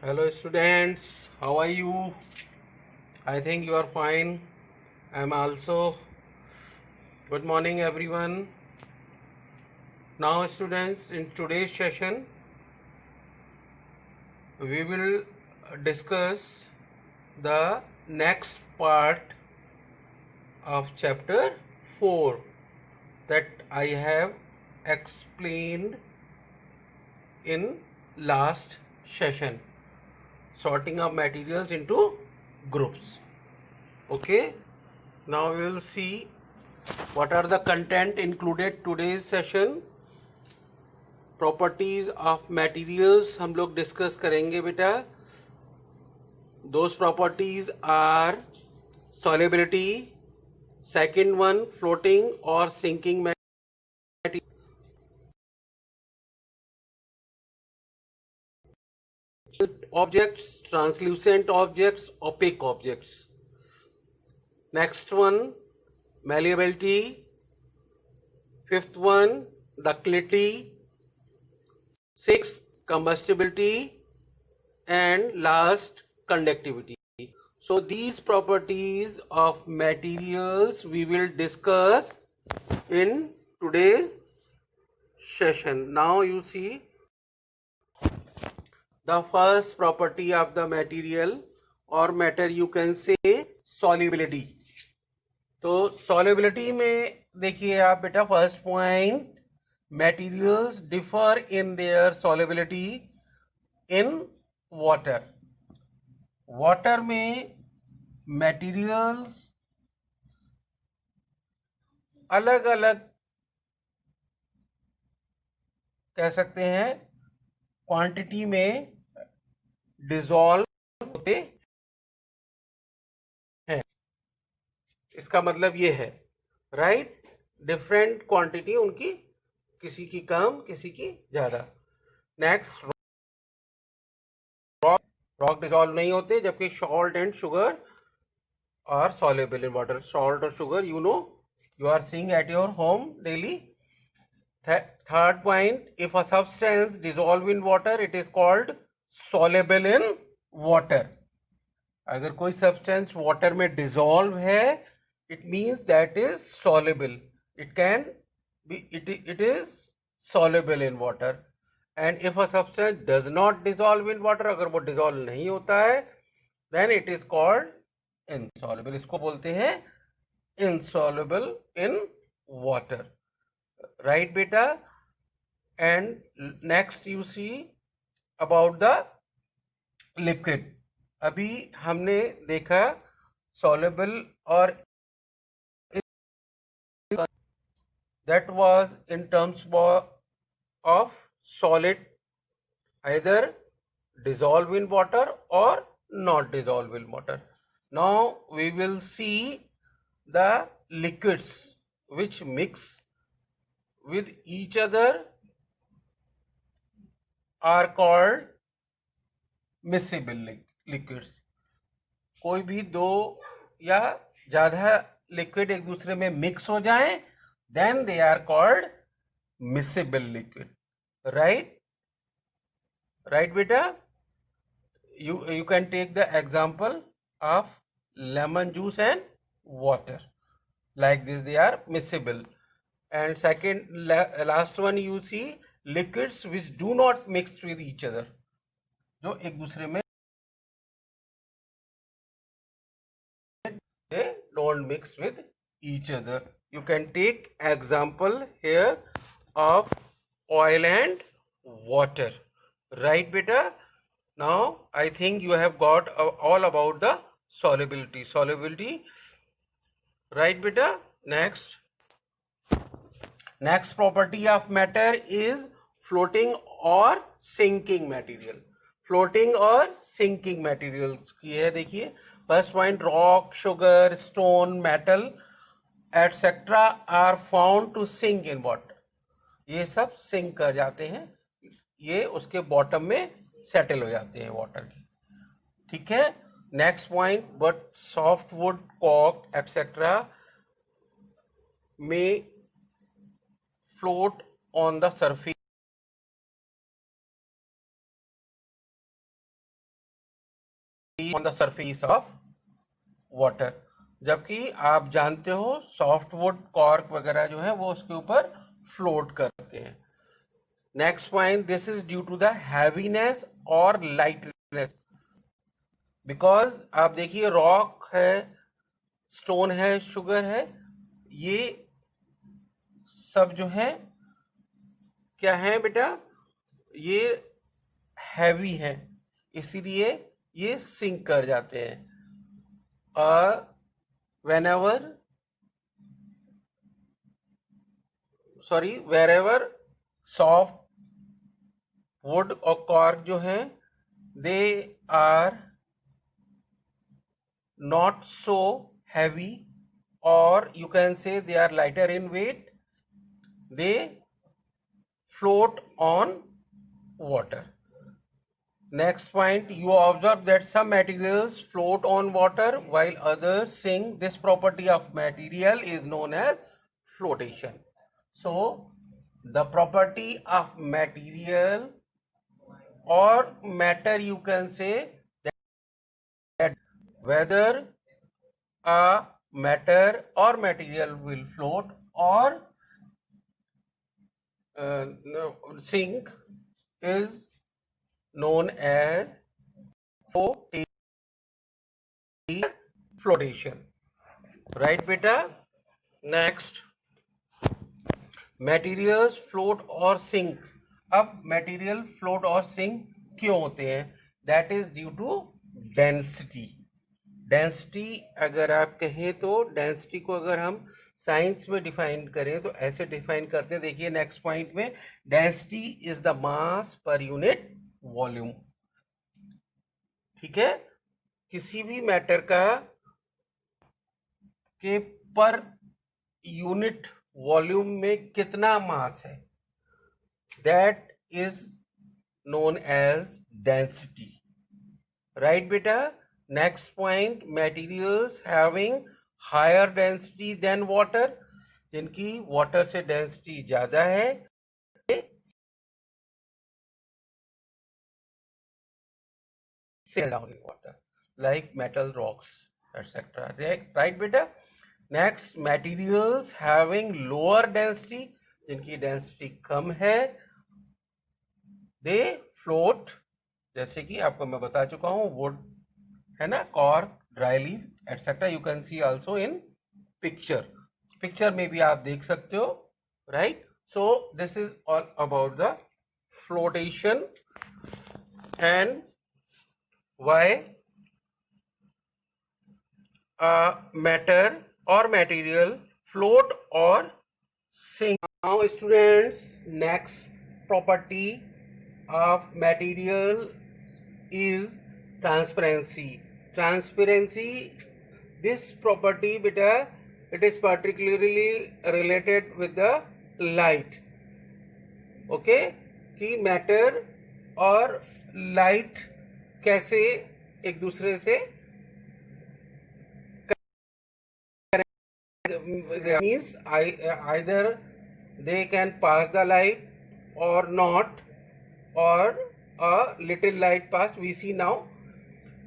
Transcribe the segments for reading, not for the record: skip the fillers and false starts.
Hello students, how are you? I think you are fine. I am also. Good morning everyone. Now students, in today's session we will discuss the next part of chapter 4 that I have explained in last session, sorting of materials into groups. Okay, now we will see what are the content included today's session. Properties of materials हम लोग discuss करेंगे बेटा. Those properties are solubility, second one floating और sinking objects, translucent objects, opaque objects. Next one, malleability. Fifth one, ductility. Sixth, combustibility. And last, conductivity. So these properties of materials we will discuss in today's session. Now you see the first property of the material or matter, you can say solubility. तो solubility में देखिए आप बेटा, first point, materials differ in their solubility in water. Water में materials अलग अलग कह सकते हैं क्वांटिटी में डिसॉल्व होते हैं. इसका मतलब ये है, राइट, डिफरेंट क्वांटिटी उनकी, किसी की कम किसी की ज्यादा. नेक्स्ट, रॉक डिसॉल्व नहीं होते, जबकि salt and sugar are soluble in water. Salt और sugar you know, you are seeing at your home daily. Third point, if a substance dissolve in water, it is called soluble in water. अगर कोई substance water में dissolve है, it means that is soluble. It can be, it is soluble in water. And if a substance does not dissolve in water, अगर वो dissolve नहीं होता है, then it is called insoluble. इसको बोलते हैं insoluble in water. Right beta. And next you see about the liquid. अभी हमने देखा soluble और that was in terms of solid, either dissolve in water or not dissolve in water. Now we will see the liquids which mix with each other are called miscible liquids. कोई भी दो या ज्यादा liquid एक दूसरे में mix हो जाएं, then they are called miscible liquid. Right beta. You can take the example of lemon juice and water. Like this they are miscible. And second, last one you see liquids which do not mix with each other, जो एक दूसरे में they don't mix with each other. You can take example here of oil and water. Right beta. Now I think you have got all about the solubility. Right beta. Next property of matter is floating or sinking material. Floating और sinking materials की है. देखिए first point, rock, sugar, stone, metal etcetera are found to sink in water. ये सब sink कर जाते हैं, ये उसके बॉटम में सेटल हो जाते हैं वाटर की. ठीक है. Next point, but soft wood, कॉक एटसेट्रा में float on the surface on the surface of water, जबकि आप जानते हो सॉफ्टवुड कॉर्क वगैरह जो है वो उसके ऊपर फ्लोट करते हैं। Next point, this is due to the heaviness और लाइटनेस, बिकॉज आप देखिए रॉक है, स्टोन है, शुगर है, ये सब जो है क्या है बेटा, ये हैवी है, इसीलिए ये सिंक कर जाते हैं। wherever सॉफ्ट वुड और कॉर्क जो है they are not so heavy, or you can say they are lighter in weight, they float on water. Next point, you observe that some materials float on water while others sink. This property of material is known as flotation. So the property of material or matter, you can say that whether a matter or material will float or sink is known as flotation. Right beta? Next, materials float or sink. अब material float और sink क्यों होते हैं? That is due to density. Density अगर आप कहें तो density को अगर हम साइंस में डिफाइन करें तो ऐसे डिफाइन करते हैं, देखिए नेक्स्ट पॉइंट में, density is the mass per unit volume. ठीक है, किसी भी मैटर का के पर यूनिट वॉल्यूम में कितना मास है, that is known as density. Right बेटा? Next point, materials having higher density than water, जिनकी water से density ज्यादा है, settle down in water like metal, rocks, etc. Right beta? Next, materials having lower density, जिनकी density कम है, they float, जैसे कि आपको मैं बता चुका हूं, wood है ना, cork, dry leaf etcetera, you can see also in picture में भी आप देख सकते हो। Right? So this is all about the flotation and why matter और मटेरियल फ्लोट और sink. Now students, next property of material is transparency. This property beta, it is particularly related with the light. Okay, कि matter और light कैसे एक दूसरे से means either they can pass the light or not, or a little light pass. We see now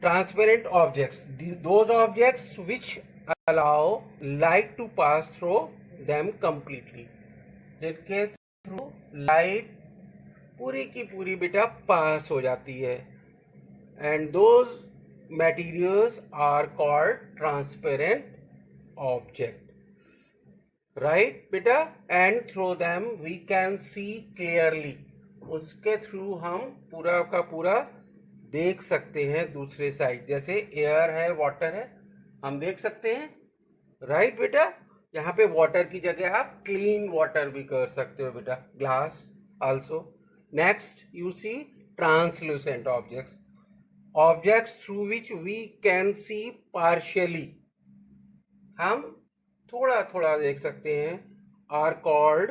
transparent objects, those objects which allow light to pass through them completely, जिनके through light पूरी की पूरी बेटा पास हो जाती है, and those materials are called transparent object. Right beta? And through them we can see clearly, उसके through हम पूरा का पूरा देख सकते हैं दूसरे साइड, जैसे एयर है, वाटर है, हम देख सकते हैं। राइट बेटा? यहाँ पे वाटर की जगह आप क्लीन वाटर भी कर सकते हो बेटा, glass also. Next, you see translucent objects through which we can see partially, हम थोड़ा थोड़ा देख सकते हैं, are called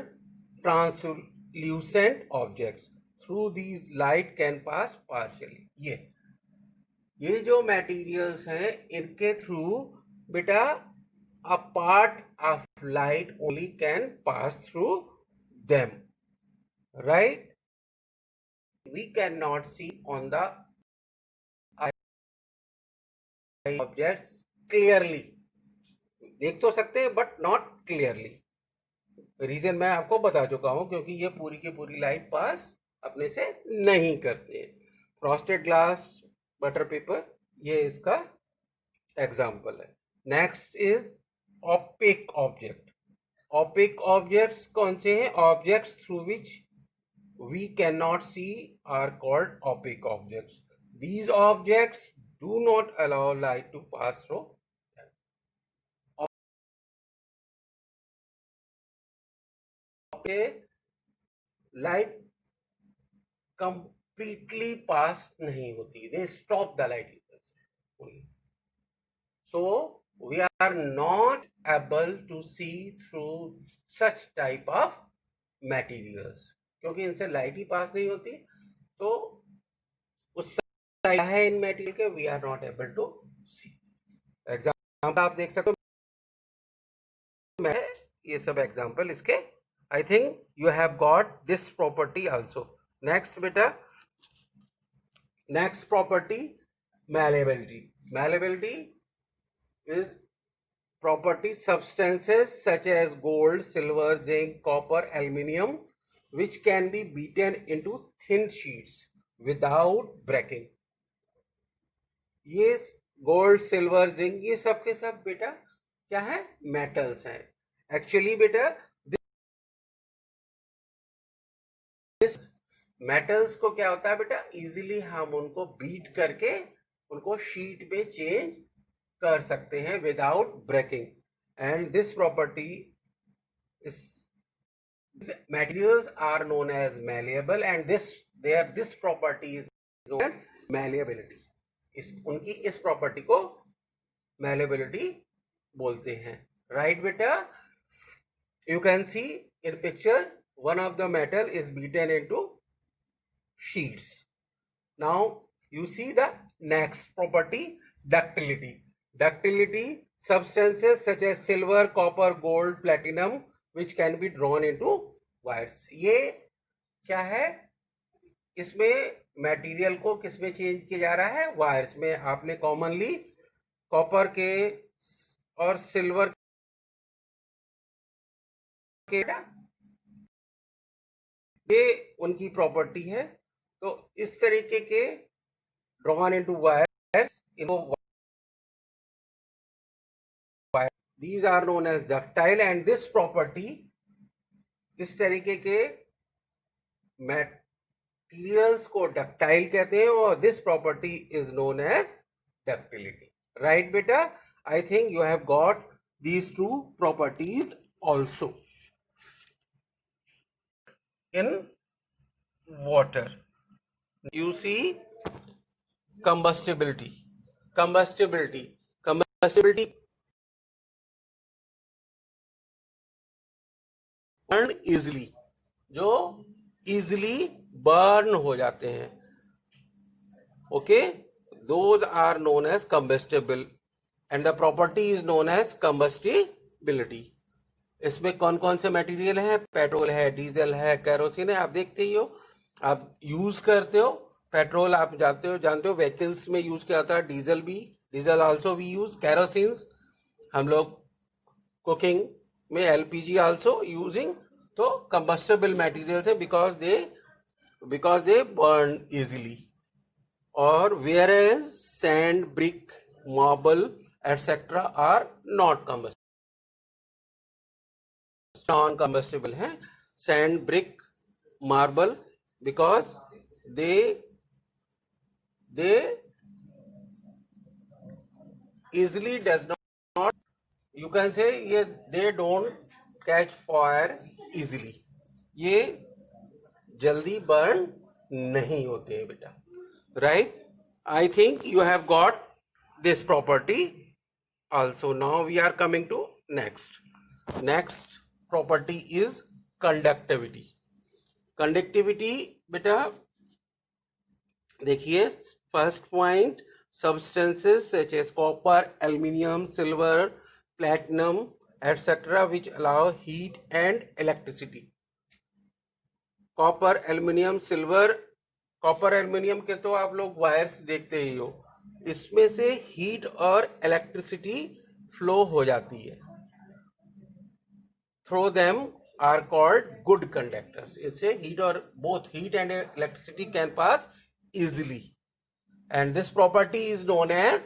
translucent objects. Through these light can pass partially. ये जो मटेरियल्स हैं इनके थ्रू बेटा a part of light only can pass through them. Right? We cannot see on the objects clearly, देख तो सकते हैं बट नॉट क्लियरली। रीजन मैं आपको बता चुका हूं, क्योंकि ये पूरी की पूरी लाइट पास अपने से नहीं करते हैं। फ्रॉस्टेड ग्लास, बटर पेपर, ये इसका एग्जाम्पल है। Next is opaque object. Opaque objects कौन से हैं? Objects through which we cannot see are called opaque objects. These objects do not allow light to pass through. Okay, light completely pass नहीं होती, they stop the light only. So we are not able to see through such type of materials, क्योंकि इनसे light ही पास नहीं होती, तो उस है इन मटेरियल के we are not able to see. Example आप देख सकते हो, मैं ये सब एग्जाम्पल इसके। I think you have got this property also. Next बेटा, next property malleability. Malleability is property substances such as gold, silver, zinc, copper, aluminium which can be beaten into thin sheets without breaking. ये gold, silver, zinc, ये सब के सब बेटा क्या है? Metals हैं। एक्चुअली बेटा दिस मेटल्स को क्या होता है बेटा, इजीली हम उनको बीट करके उनको शीट में चेंज कर सकते हैं without breaking. And this property is materials are known as malleable and this property is known as malleability. उनकी इस प्रॉपर्टी को malleability बोलते हैं। राइट बेटा, you can C in picture one of the metal is beaten into sheets. Now you see the next property, ductility. Ductility, substances such as silver, copper, gold, platinum which can be drawn into wires. ये क्या है? इसमें material को किसमें change किया जा रहा है? वायर्स में। आपने कॉमनली कॉपर के और सिल्वर के, ये उनकी प्रॉपर्टी है। तो इस तरीके के ड्रॉन इनटू वायर्स, इनको these are known as ductile and this property, इस तरीके के मटेरियल्स को डक्टाइल कहते हैं और this property is known as ductility. Right बेटा, I think you have got these two properties also. In water you see combustibility. Burn easily, जो easily burn हो जाते हैं, okay, those are known as combustible and the property is known as combustibility. इसमें कौन कौन से material हैं? Petrol है, डीजल है, कैरोसिन है। आप देखते ही हो, आप यूज करते हो पेट्रोल, आप जानते हो व्हीकल्स में यूज किया जाता है। Diesel also we use. Kerosene हम लोग कुकिंग में, एलपीजी आल्सो यूजिंग। तो कंबस्टेबल मटेरियल्स है बिकॉज दे बर्न इजीली। और whereas sand, brick, marble etcetera are not combustible, non combustible है। Sand, brick, marble, because they easily does not, you can say ये they don't catch fire easily, ये जल्दी burn नहीं होते हैं बेटा। Right, I think you have got this property also. Now we are coming to next property is conductivity. Conductivity बेटा देखिए, first point, substances such as copper, aluminium, silver, platinum, etc. which allow heat and electricity. Copper, aluminium, silver. Copper, aluminium के तो आप लोग wires देखते ही हो, इसमें से हीट और इलेक्ट्रिसिटी फ्लो हो जाती है। Through them are called good conductors. इससे हीट और both heat and electricity can pass easily, and this property is known as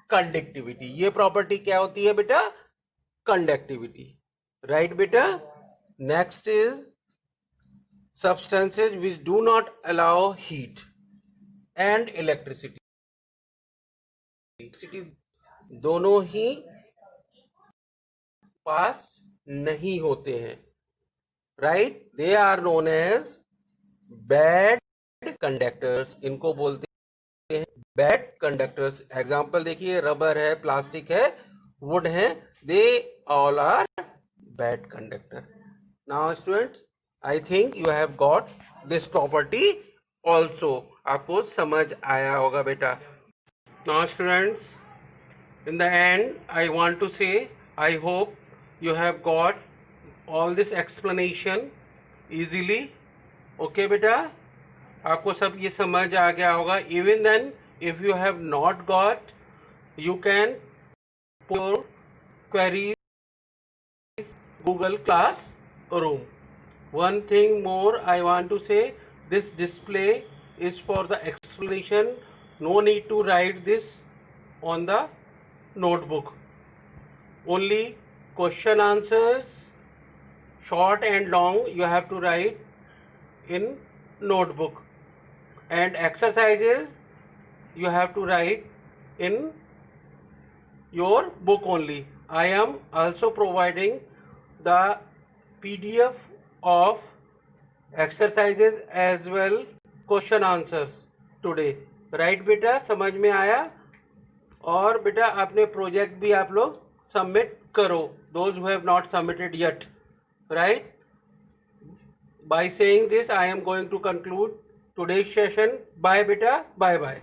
conductivity. ये प्रॉपर्टी क्या होती है बेटा? कंडक्टिविटी, राइट बेटा। Next is substances which do not allow heat and electricity दोनों ही पास नहीं होते हैं, right. They are known as bad conductors. इनको बोलते हैं बैड कंडक्टर्स। एग्जाम्पल देखिए, रबर है, प्लास्टिक है, वुड है, they all are bad conductor. Now students, I think you have got this property also. आपको समझ आया होगा बेटा। Now students, in the end I want to say I hope you have got all this explanation easily. Okay बेटा, आपको सब ये समझ आ गया होगा। Even then if you have not got, you can put your queries Google Classroom. One thing more I want to say, this display is for the explanation. No need to write this on the notebook. Only question answers, short and long, you have to write in notebook, and exercises you have to write in your book only. I am also providing the PDF of exercises as well question answers today, right बेटा? समझ में आया? और बेटा अपने project भी आप लोग सबमिट करो, those who have not submitted yet, right? By saying this I am going to conclude today's session. Bye बेटा, bye bye.